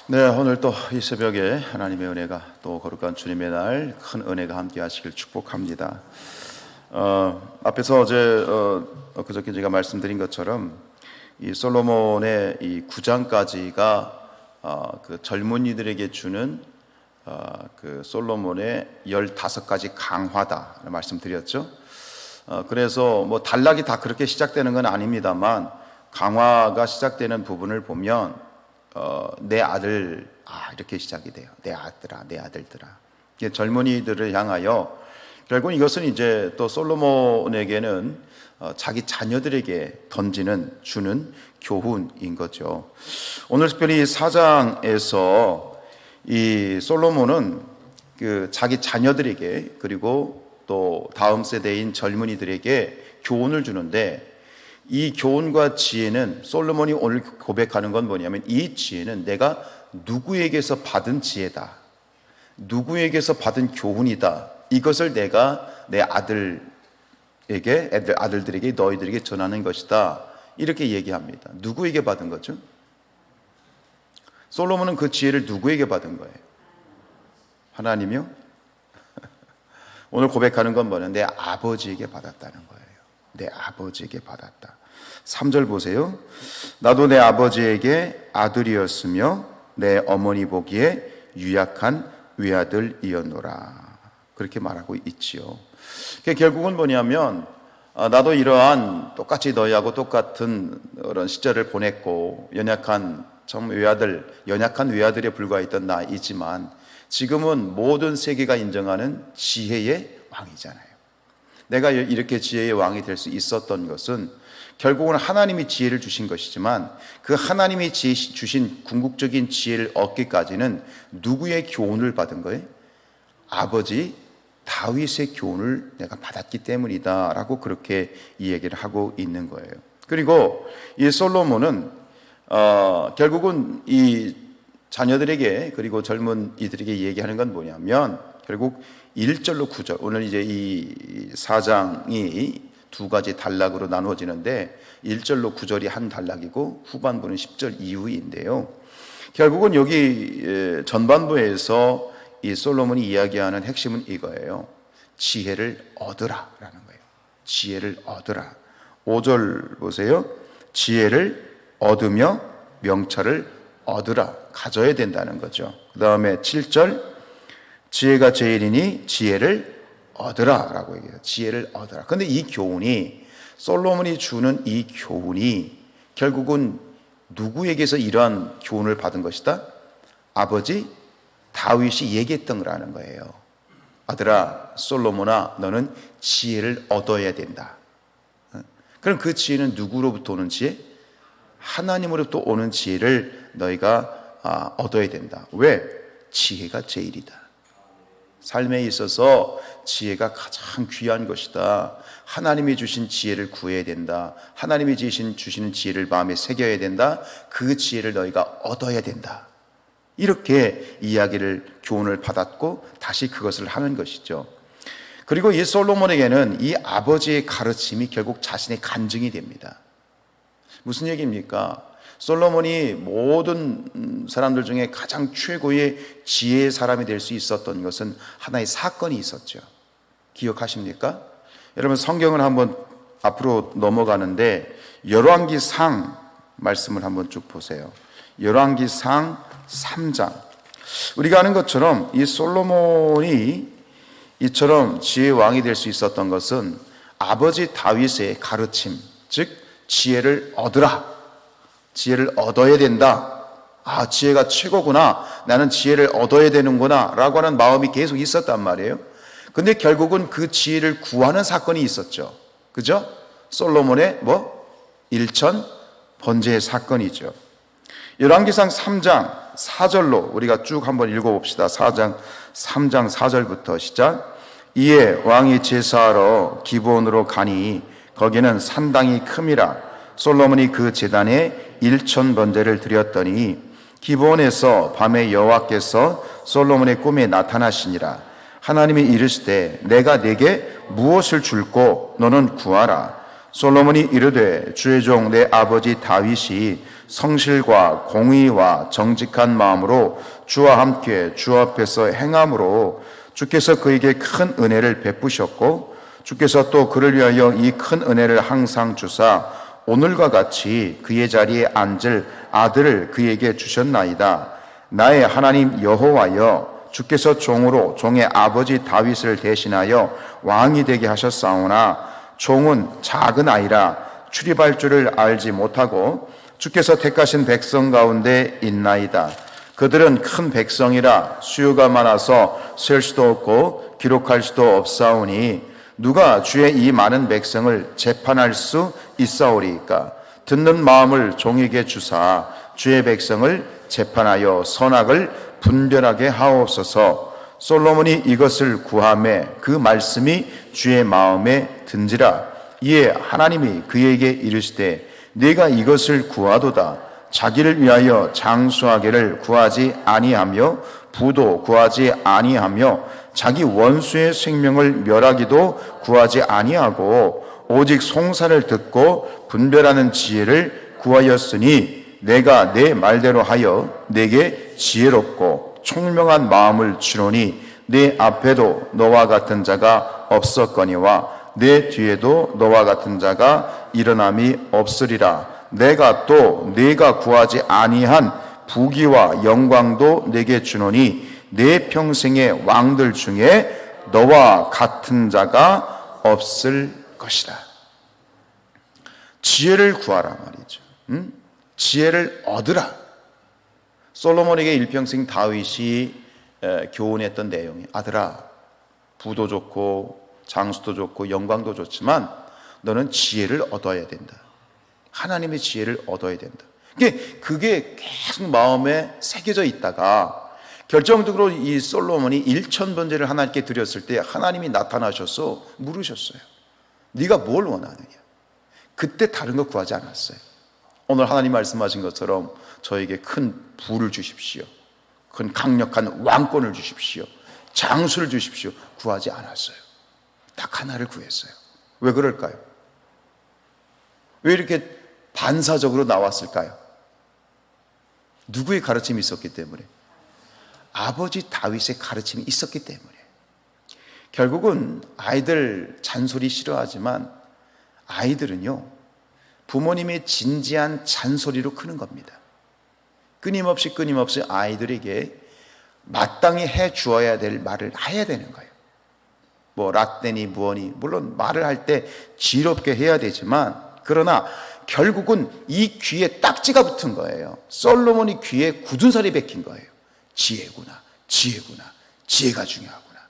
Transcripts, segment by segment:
네, 오늘 또 이 새벽에 하나님의 은혜가 또 거룩한 주님의 날 큰 은혜가 함께 하시길 축복합니다. 앞에서 어제 그저께 제가 말씀드린 것처럼 이 솔로몬의 이 9장까지가 그 젊은이들에게 주는 그 솔로몬의 15가지 강화다 말씀드렸죠. 그래서 뭐 단락이 다 그렇게 시작되는 건 아닙니다만 강화가 시작되는 부분을 보면 내 아들, 이렇게 시작이 돼요. 내 아들아, 내 아들들아. 젊은이들을 향하여 결국 이것은 이제 또 솔로몬에게는 자기 자녀들에게 주는 교훈인 거죠. 오늘 특별히 4장에서 이 솔로몬은 그 자기 자녀들에게 그리고 또 다음 세대인 젊은이들에게 교훈을 주는데, 이 교훈과 지혜는 솔로몬이 오늘 고백하는 건 뭐냐면, 이 지혜는 내가 누구에게서 받은 지혜다, 누구에게서 받은 교훈이다, 이것을 내가 내 아들들에게 너희들에게 전하는 것이다, 이렇게 얘기합니다. 누구에게 받은 거죠? 솔로몬은 그 지혜를 누구에게 받은 거예요? 하나님이요? 오늘 고백하는 건 뭐냐? 내 아버지에게 받았다는 거예요. 내 아버지에게 받았다. 3절 보세요. 나도 내 아버지에게 아들이었으며 내 어머니 보기에 유약한 외아들이었노라, 그렇게 말하고 있지요. 결국은 뭐냐면 나도 이러한 똑같이 너희하고 똑같은 그런 시절을 보냈고 연약한 외아들에 불과했던 나이지만 지금은 모든 세계가 인정하는 지혜의 왕이잖아요. 내가 이렇게 지혜의 왕이 될 수 있었던 것은 결국은 하나님이 지혜를 주신 것이지만, 그 하나님이 주신 궁극적인 지혜를 얻기까지는 누구의 교훈을 받은 거예요? 아버지 다윗의 교훈을 내가 받았기 때문이다 라고 그렇게 이 얘기를 하고 있는 거예요. 그리고 이 솔로몬은 결국은 이 자녀들에게 그리고 젊은이들에게 얘기하는 건 뭐냐면, 결국 1절로 9절, 오늘 이제 이 4장이 두 가지 단락으로 나누어지는데 1절로 9절이 한 단락이고 후반부는 10절 이후인데요. 결국은 여기 전반부에서 이 솔로몬이 이야기하는 핵심은 이거예요. 지혜를 얻으라 라는 거예요. 지혜를 얻으라. 5절 보세요. 지혜를 얻으며 명철을 얻으라, 가져야 된다는 거죠. 그 다음에 7절, 지혜가 제일이니 지혜를 얻으라 라고 얘기해요. 지혜를 얻으라. 근데 이 교훈이, 솔로몬이 주는 이 교훈이 결국은 누구에게서 이러한 교훈을 받은 것이다? 아버지 다윗이 얘기했던 거라는 거예요. 아들아, 솔로몬아, 너는 지혜를 얻어야 된다. 그럼 그 지혜는 누구로부터 오는 지혜? 하나님으로부터 오는 지혜를 너희가 얻어야 된다. 왜? 지혜가 제일이다. 삶에 있어서 지혜가 가장 귀한 것이다. 하나님이 주신 지혜를 구해야 된다. 하나님이 주시는 지혜를 마음에 새겨야 된다. 그 지혜를 너희가 얻어야 된다. 이렇게 교훈을 받았고 다시 그것을 하는 것이죠. 그리고 이 솔로몬에게는 이 아버지의 가르침이 결국 자신의 간증이 됩니다. 무슨 얘기입니까? 솔로몬이 모든 사람들 중에 가장 최고의 지혜의 사람이 될 수 있었던 것은 하나의 사건이 있었죠. 기억하십니까? 여러분, 성경을 한번 앞으로 넘어가는데 열왕기상 말씀을 한번 쭉 보세요. 열왕기상 3장. 우리가 아는 것처럼 이 솔로몬이 이처럼 지혜의 왕이 될 수 있었던 것은 아버지 다윗의 가르침, 즉 지혜를 얻으라, 지혜를 얻어야 된다, 지혜가 최고구나, 나는 지혜를 얻어야 되는구나 라고 하는 마음이 계속 있었단 말이에요. 근데 결국은 그 지혜를 구하는 사건이 있었죠. 그죠? 솔로몬의 일천 번제의 사건이죠. 열왕기상 3장 4절로 우리가 쭉 한번 읽어봅시다. 3장 4절부터 시작. 이에 왕이 제사하러 기브온으로 가니 거기는 산당이 큼이라. 솔로몬이 그 제단에 1000번제를 드렸더니 기브온에서 밤에 여호와께서 솔로몬의 꿈에 나타나시니라. 하나님이 이르시되 내가 네게 무엇을 줄꼬 너는 구하라. 솔로몬이 이르되 주의 종 내 아버지 다윗이 성실과 공의와 정직한 마음으로 주와 함께 주 앞에서 행함으로 주께서 그에게 큰 은혜를 베푸셨고 주께서 또 그를 위하여 이 큰 은혜를 항상 주사 오늘과 같이 그의 자리에 앉을 아들을 그에게 주셨나이다. 나의 하나님 여호와여, 주께서 종으로 종의 아버지 다윗을 대신하여 왕이 되게 하셨사오나 종은 작은 아이라 출입할 줄을 알지 못하고 주께서 택하신 백성 가운데 있나이다. 그들은 큰 백성이라 수요가 많아서 셀 수도 없고 기록할 수도 없사오니 누가 주의 이 많은 백성을 재판할 수 있사오리이까? 듣는 마음을 종에게 주사 주의 백성을 재판하여 선악을 분별하게 하옵소서. 솔로몬이 이것을 구하매 그 말씀이 주의 마음에 든지라. 이에 하나님이 그에게 이르시되 네가 이것을 구하도다. 자기를 위하여 장수하기를 구하지 아니하며 부도 구하지 아니하며 자기 원수의 생명을 멸하기도 구하지 아니하고 오직 송사를 듣고 분별하는 지혜를 구하였으니 내가 내 말대로 하여 내게 지혜롭고 총명한 마음을 주노니 내 앞에도 너와 같은 자가 없었거니와 내 뒤에도 너와 같은 자가 일어남이 없으리라. 내가 또 네가 구하지 아니한 부귀와 영광도 내게 주노니 내 평생의 왕들 중에 너와 같은 자가 없을 것이다. 지혜를 구하라 말이죠. 지혜를 얻으라. 솔로몬에게 일평생 다윗이 교훈했던 내용이 아들아, 부도 좋고 장수도 좋고 영광도 좋지만 너는 지혜를 얻어야 된다. 하나님의 지혜를 얻어야 된다. 그게 계속 마음에 새겨져 있다가 결정적으로 이 솔로몬이 1000번제를 하나님께 드렸을 때 하나님이 나타나셔서 물으셨어요. 네가 뭘 원하느냐? 그때 다른 거 구하지 않았어요. 오늘 하나님 말씀하신 것처럼 저에게 큰 부를 주십시오. 큰 강력한 왕권을 주십시오. 장수를 주십시오. 구하지 않았어요. 딱 하나를 구했어요. 왜 그럴까요? 왜 이렇게 반사적으로 나왔을까요? 누구의 가르침이 있었기 때문에? 아버지 다윗의 가르침이 있었기 때문에. 결국은 아이들 잔소리 싫어하지만 아이들은요 부모님의 진지한 잔소리로 크는 겁니다. 끊임없이 아이들에게 마땅히 해 주어야 될 말을 해야 되는 거예요. 뭐 라떼니 무언니 물론 말을 할 때 지롭게 해야 되지만 그러나 결국은 이 귀에 딱지가 붙은 거예요. 솔로몬이 귀에 굳은 살이 박힌 거예요. 지혜구나, 지혜가 중요하구나.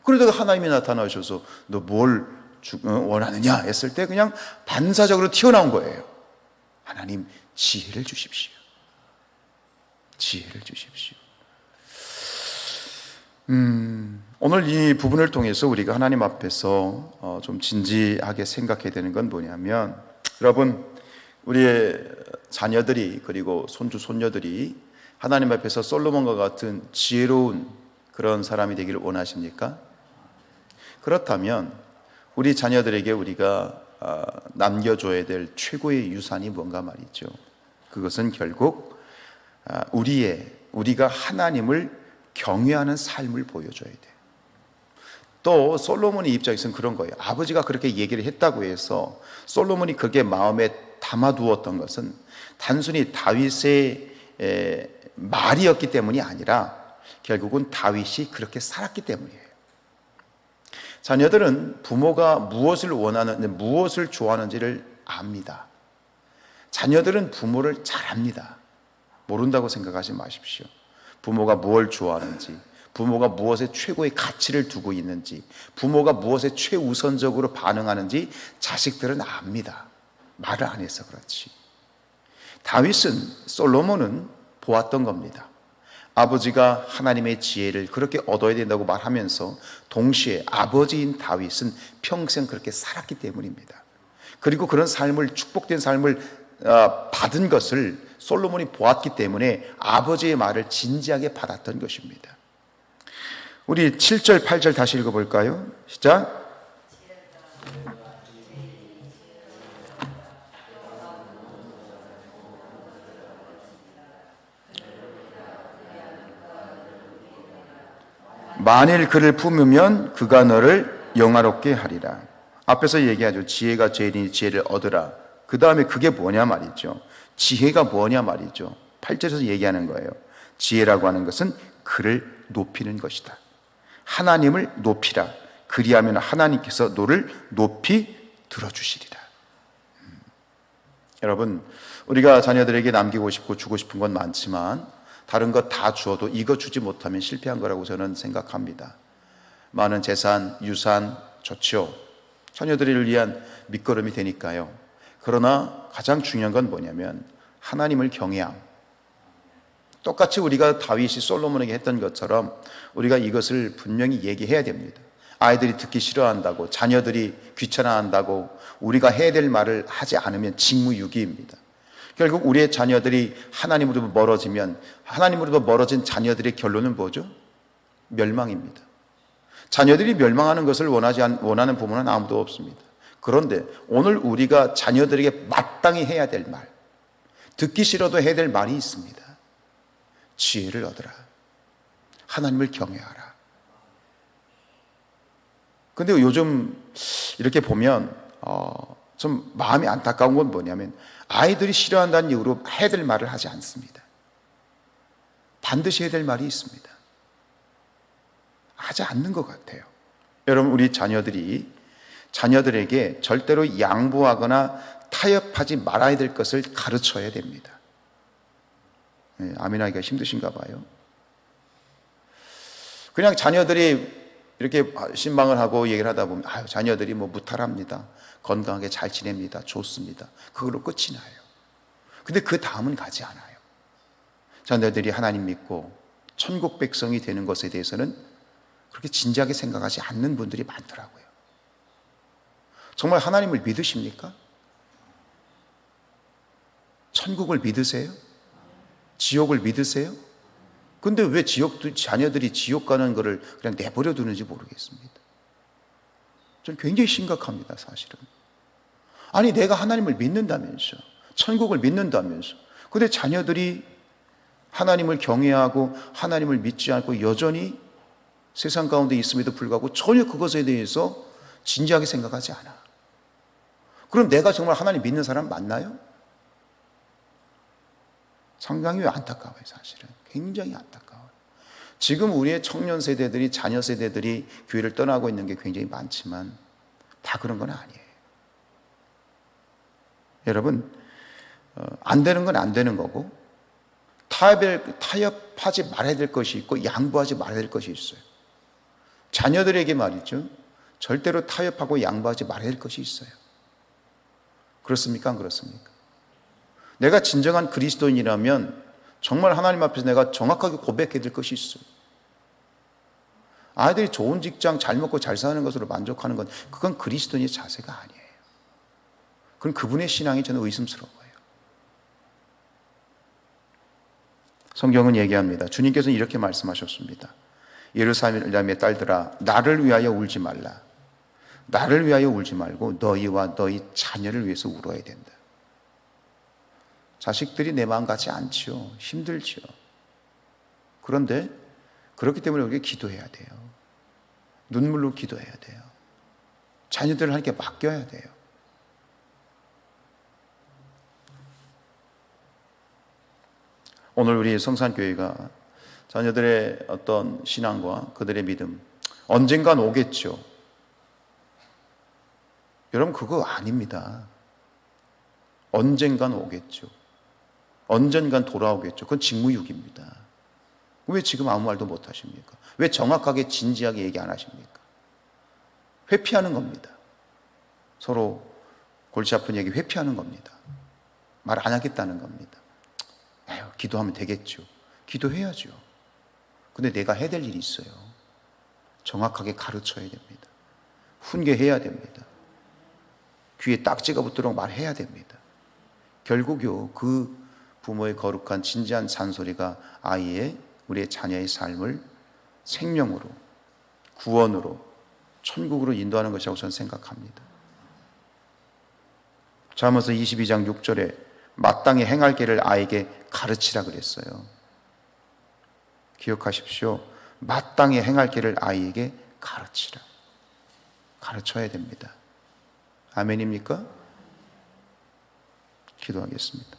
그러다가 하나님이 나타나셔서 너 뭘 원하느냐 했을 때 그냥 반사적으로 튀어나온 거예요. 하나님 지혜를 주십시오. 지혜를 주십시오. 오늘 이 부분을 통해서 우리가 하나님 앞에서 좀 진지하게 생각해야 되는 건 뭐냐면, 여러분 우리의 자녀들이 그리고 손주 손녀들이 하나님 앞에서 솔로몬과 같은 지혜로운 그런 사람이 되기를 원하십니까? 그렇다면 우리 자녀들에게 우리가 남겨줘야 될 최고의 유산이 뭔가 말이죠. 그것은 결국 우리가 하나님을 경외하는 삶을 보여줘야 돼요. 또 솔로몬의 입장에서는 그런 거예요. 아버지가 그렇게 얘기를 했다고 해서 솔로몬이 그게 마음에 담아두었던 것은 단순히 다윗의 말이었기 때문이 아니라 결국은 다윗이 그렇게 살았기 때문이에요. 자녀들은 부모가 무엇을 원하는지, 무엇을 좋아하는지를 압니다. 자녀들은 부모를 잘 압니다. 모른다고 생각하지 마십시오. 부모가 뭘 좋아하는지, 부모가 무엇에 최고의 가치를 두고 있는지, 부모가 무엇에 최우선적으로 반응하는지 자식들은 압니다. 말을 안 해서 그렇지. 솔로몬은 보았던 겁니다. 아버지가 하나님의 지혜를 그렇게 얻어야 된다고 말하면서 동시에 아버지인 다윗은 평생 그렇게 살았기 때문입니다. 그리고 그런 삶을, 축복된 삶을 받은 것을 솔로몬이 보았기 때문에 아버지의 말을 진지하게 받았던 것입니다. 우리 7절, 8절 다시 읽어볼까요? 시작. 만일 그를 품으면 그가 너를 영화롭게 하리라. 앞에서 얘기하죠. 지혜가 제일이니 지혜를 얻으라. 그 다음에 그게 뭐냐 말이죠. 지혜가 뭐냐 말이죠. 8절에서 얘기하는 거예요. 지혜라고 하는 것은 그를 높이는 것이다. 하나님을 높이라. 그리하면 하나님께서 너를 높이 들어주시리라. 여러분, 우리가 자녀들에게 남기고 싶고 주고 싶은 건 많지만 다른 것 다 주어도 이거 주지 못하면 실패한 거라고 저는 생각합니다. 많은 재산, 유산 좋죠. 자녀들을 위한 밑거름이 되니까요. 그러나 가장 중요한 건 뭐냐면 하나님을 경외함. 똑같이 우리가 다윗이 솔로몬에게 했던 것처럼 우리가 이것을 분명히 얘기해야 됩니다. 아이들이 듣기 싫어한다고, 자녀들이 귀찮아한다고 우리가 해야 될 말을 하지 않으면 직무유기입니다. 결국 우리의 자녀들이 하나님으로부터 멀어지면 하나님으로부터 멀어진 자녀들의 결론은 뭐죠? 멸망입니다. 자녀들이 멸망하는 것을 원하는 부모는 아무도 없습니다. 그런데 오늘 우리가 자녀들에게 마땅히 해야 될 말, 듣기 싫어도 해야 될 말이 있습니다. 지혜를 얻으라. 하나님을 경외하라. 근데 요즘 이렇게 보면 좀 마음이 안타까운 건 뭐냐면 아이들이 싫어한다는 이유로 해야 될 말을 하지 않습니다. 반드시 해야 될 말이 있습니다. 하지 않는 것 같아요. 여러분, 우리 자녀들에게 절대로 양보하거나 타협하지 말아야 될 것을 가르쳐야 됩니다. 네, 아멘하기가 힘드신가 봐요. 그냥 자녀들이 이렇게 신방을 하고 얘기를 하다 보면 자녀들이 뭐 무탈합니다. 건강하게 잘 지냅니다. 좋습니다. 그걸로 끝이 나요. 근데 그 다음은 가지 않아요. 자녀들이 하나님 믿고 천국 백성이 되는 것에 대해서는 그렇게 진지하게 생각하지 않는 분들이 많더라고요. 정말 하나님을 믿으십니까? 천국을 믿으세요? 지옥을 믿으세요? 근데 왜 자녀들이 지옥 가는 거를 그냥 내버려 두는지 모르겠습니다. 저는 굉장히 심각합니다, 사실은. 아니, 내가 하나님을 믿는다면서, 천국을 믿는다면서, 근데 자녀들이 하나님을 경외하고 하나님을 믿지 않고 여전히 세상 가운데 있음에도 불구하고 전혀 그것에 대해서 진지하게 생각하지 않아. 그럼 내가 정말 하나님 믿는 사람 맞나요? 상당히 안타까워요, 사실은. 굉장히 안타까워요. 지금 우리의 청년 세대들이, 자녀 세대들이 교회를 떠나고 있는 게 굉장히 많지만 다 그런 건 아니에요. 여러분, 안 되는 건 안 되는 거고 타협하지 말아야 될 것이 있고 양보하지 말아야 될 것이 있어요. 자녀들에게 말이죠. 절대로 타협하고 양보하지 말아야 될 것이 있어요. 그렇습니까? 안 그렇습니까? 내가 진정한 그리스도인이라면 정말 하나님 앞에서 내가 정확하게 고백해야 될 것이 있어요. 아이들이 좋은 직장, 잘 먹고 잘 사는 것으로 만족하는 건 그건 그리스도인의 자세가 아니에요. 그건 그분의 신앙이 저는 의심스러워요. 성경은 얘기합니다. 주님께서는 이렇게 말씀하셨습니다. 예루살렘의 딸들아, 나를 위하여 울지 말라. 나를 위하여 울지 말고 너희와 너희 자녀를 위해서 울어야 된다. 자식들이 내 마음 같지 않지요. 힘들지요. 그런데 그렇기 때문에 우리가 기도해야 돼요. 눈물로 기도해야 돼요. 자녀들을 하나님께 맡겨야 돼요. 오늘 우리 성산교회가 자녀들의 어떤 신앙과 그들의 믿음 언젠간 오겠죠. 여러분, 그거 아닙니다. 언젠간 오겠죠. 언젠간 돌아오겠죠. 그건 직무유기입니다. 왜 지금 아무 말도 못 하십니까? 왜 정확하게 진지하게 얘기 안 하십니까? 회피하는 겁니다. 서로 골치 아픈 얘기 회피하는 겁니다. 말 안 하겠다는 겁니다. 에휴, 기도하면 되겠죠. 기도해야죠. 근데 내가 해야 될 일이 있어요. 정확하게 가르쳐야 됩니다. 훈계해야 됩니다. 귀에 딱지가 붙도록 말해야 됩니다. 결국요, 그 부모의 거룩한 진지한 잔소리가 우리의 자녀의 삶을 생명으로, 구원으로, 천국으로 인도하는 것이라고 저는 생각합니다. 잠언서 22장 6절에 마땅히 행할 길을 아이에게 가르치라 그랬어요. 기억하십시오. 마땅히 행할 길을 아이에게 가르치라. 가르쳐야 됩니다. 아멘입니까? 기도하겠습니다.